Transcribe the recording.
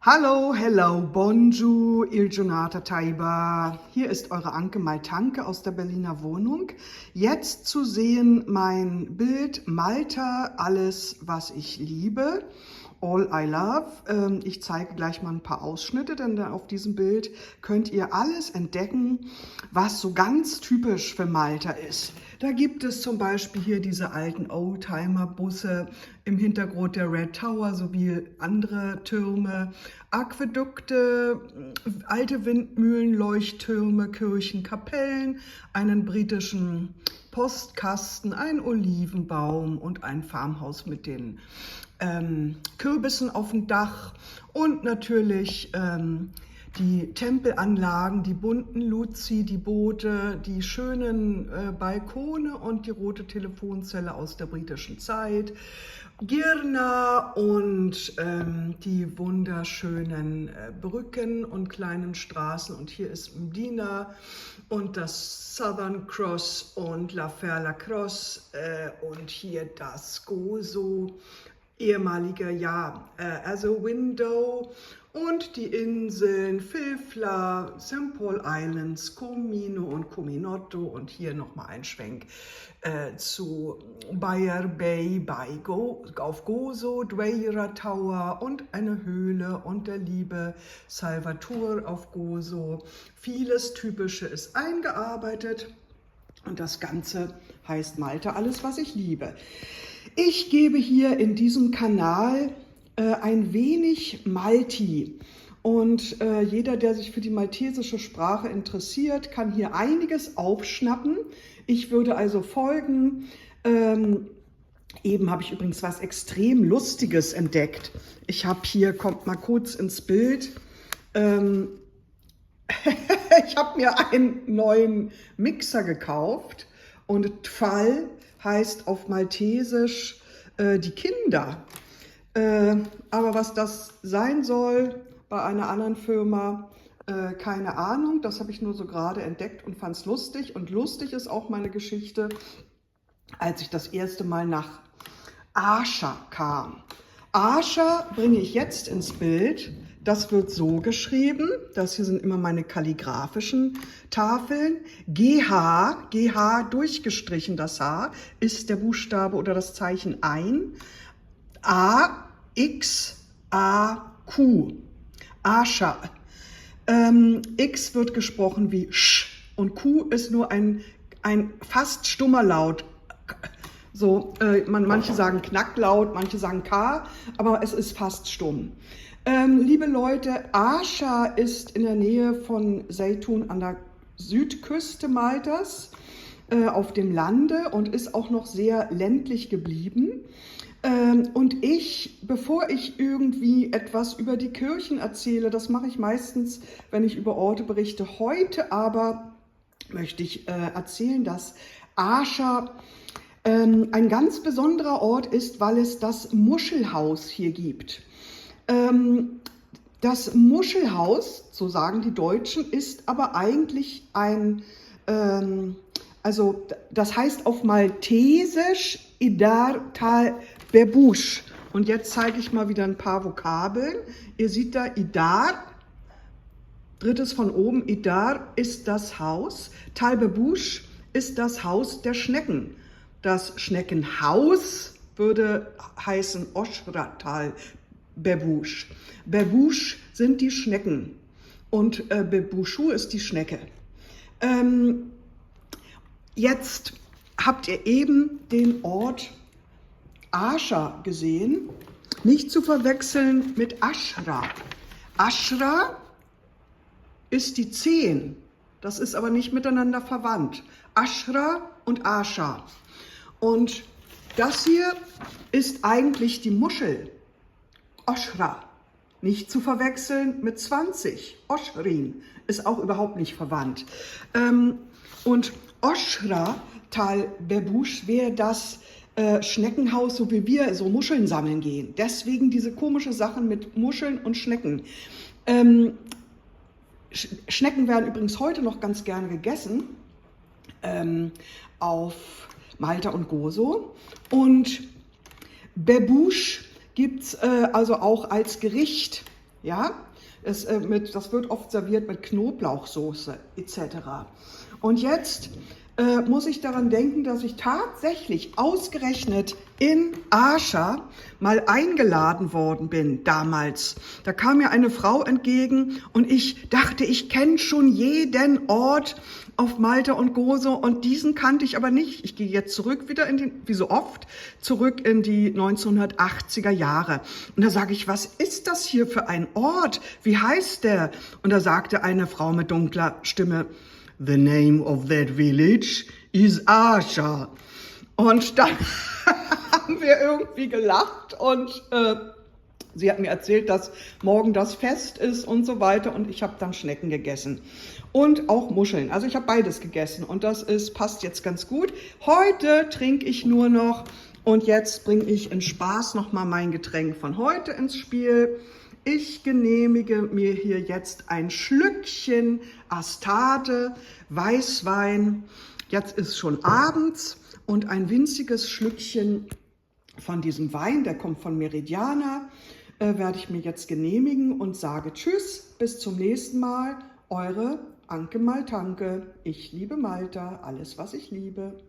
Hallo, hello, bonjour, il giornata Taiba. Hier ist eure Anke Maltanke aus der Berliner Wohnung. Jetzt zu sehen mein Bild Malta, alles was ich liebe. All I Love. Ich zeige gleich mal ein paar Ausschnitte, denn auf diesem Bild könnt ihr alles entdecken, was so ganz typisch für Malta ist. Da gibt es zum Beispiel hier diese alten Oldtimer-Busse, im Hintergrund der Red Tower sowie andere Türme, Aquädukte, alte Windmühlen, Leuchttürme, Kirchen, Kapellen, einen britischen Postkasten, ein Olivenbaum und ein Farmhaus mit den Kürbissen auf dem Dach und natürlich die Tempelanlagen, die bunten Luzi, die Boote, die schönen Balkone und die rote Telefonzelle aus der britischen Zeit, Girna und die wunderschönen Brücken und kleinen Straßen. Und hier ist Mdina und das Southern Cross und La Ferla Cross und hier das Gozo, ehemalige, also Window und die Inseln Filfla, St. Paul Islands, Comino und Cominotto und hier nochmal ein Schwenk zu Bayer Bay auf Gozo, Dweira Tower und eine Höhle und der liebe Salvatore auf Gozo. Vieles Typische ist eingearbeitet und das Ganze heißt Malta, alles was ich liebe. Ich gebe hier in diesem Kanal ein wenig Malti und jeder, der sich für die maltesische Sprache interessiert, kann hier einiges aufschnappen. Ich würde also folgen. Eben habe ich übrigens was extrem Lustiges entdeckt. Ich habe hier, kommt mal kurz ins Bild, ich habe mir einen neuen Mixer gekauft und Tfal heißt auf Maltesisch die Kinder. Aber was das sein soll bei einer anderen Firma, keine Ahnung. Das habe ich nur so gerade entdeckt und fand es lustig. Und lustig ist auch meine Geschichte, als ich das erste Mal nach Aascha kam. Aascha bringe ich jetzt ins Bild. Das wird so geschrieben, das hier sind immer meine kalligraphischen Tafeln. GH durchgestrichen, das H, ist der Buchstabe oder das Zeichen ein. A, X, A, Q. Aascha. X wird gesprochen wie Sch und Q ist nur ein fast stummer Laut. So, manche sagen Knacklaut, manche sagen K, aber es ist fast stumm. Liebe Leute, Aascha ist in der Nähe von Zeitun an der Südküste Maltas auf dem Lande und ist auch noch sehr ländlich geblieben. Und bevor ich irgendwie etwas über die Kirchen erzähle, das mache ich meistens, wenn ich über Orte berichte, heute aber möchte ich erzählen, dass Aascha ein ganz besonderer Ort ist, weil es das Muschelhaus hier gibt. Das Muschelhaus, so sagen die Deutschen, ist aber eigentlich also das heißt auf Maltesisch Idar Tal Bebush. Und jetzt zeige ich mal wieder ein paar Vokabeln. Ihr seht da Idar, drittes von oben, Idar ist das Haus. Tal Bebush ist das Haus der Schnecken. Das Schneckenhaus würde heißen Oshra Tal Bebush. Bebush sind die Schnecken und Bebushu ist die Schnecke. Jetzt habt ihr eben den Ort Aascha gesehen, nicht zu verwechseln mit Ashra. Ashra ist die 10, das ist aber nicht miteinander verwandt. Ashra und Aascha. Und das hier ist eigentlich die Muschel. Oshra, nicht zu verwechseln mit 20. Oshrin ist auch überhaupt nicht verwandt. Und Oshra Tal Bebush wäre das Schneckenhaus, so wie wir so Muscheln sammeln gehen. Deswegen diese komische Sachen mit Muscheln und Schnecken. Schnecken werden übrigens heute noch ganz gerne gegessen auf Malta und Gozo. Und Bebush gibt es also auch als Gericht Ja, das wird oft serviert mit Knoblauchsoße etc. Und jetzt muss ich daran denken, dass ich tatsächlich ausgerechnet in Arscha mal eingeladen worden bin damals. Da kam mir eine Frau entgegen und ich dachte, ich kenne schon jeden Ort auf Malta und Gozo und diesen kannte ich aber nicht. Ich gehe jetzt zurück wieder wie so oft, zurück in die 1980er Jahre. Und da sage ich, was ist das hier für ein Ort? Wie heißt der? Und da sagte eine Frau mit dunkler Stimme, The name of that village is Arscha. Und dann haben wir irgendwie gelacht und sie hat mir erzählt, dass morgen das Fest ist und so weiter und ich habe dann Schnecken gegessen und auch Muscheln. Also ich habe beides gegessen und passt jetzt ganz gut. Heute trinke ich nur noch und jetzt bringe ich in Spaß nochmal mein Getränk von heute ins Spiel. Ich genehmige mir hier jetzt ein Schlückchen Astarte Weißwein. Jetzt ist schon abends und ein winziges Schlückchen von diesem Wein, der kommt von Meridiana, werde ich mir jetzt genehmigen und sage Tschüss, bis zum nächsten Mal. Eure Anke Maltanke. Ich liebe Malta, alles was ich liebe.